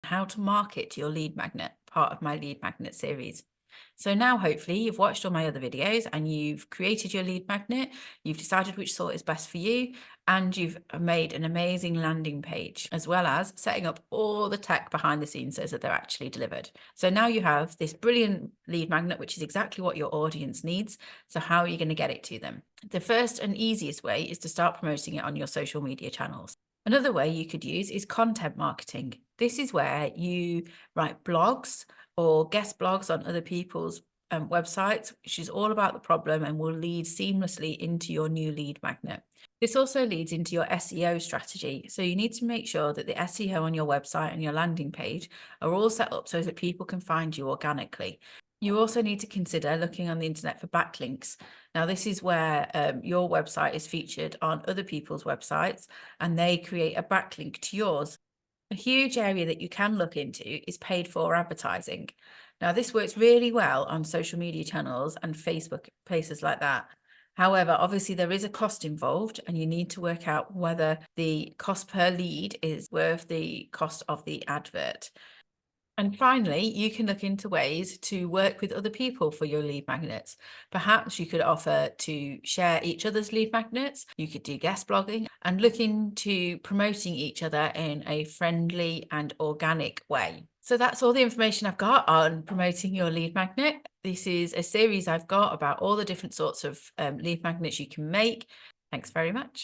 how to market your lead magnet, part of my lead magnet series. So now hopefully you've watched all my other videos and you've created your lead magnet, you've decided which sort is best for you, and you've made an amazing landing page, as well as setting up all the tech behind the scenes so that they're actually delivered. So now you have this brilliant lead magnet, which is exactly what your audience needs. So how are you going to get it to them? The first and easiest way is to start promoting it on your social media channels. Another way you could use is content marketing. This is where you write blogs or guest blogs on other people's websites, which is all about the problem and will lead seamlessly into your new lead magnet. This also leads into your SEO strategy. So you need to make sure that the SEO on your website and your landing page are all set up so that people can find you organically. You also need to consider looking on the internet for backlinks. Now, this is where your website is featured on other people's websites and they create a backlink to yours. A huge area that you can look into is paid for advertising. Now, this works really well on social media channels and Facebook, places like that. However, obviously there is a cost involved and you need to work out whether the cost per lead is worth the cost of the advert. And finally, you can look into ways to work with other people for your lead magnets. Perhaps you could offer to share each other's lead magnets. You could do guest blogging and look into promoting each other in a friendly and organic way. So that's all the information I've got on promoting your lead magnet. This is a series I've got about all the different sorts of lead magnets you can make. Thanks very much.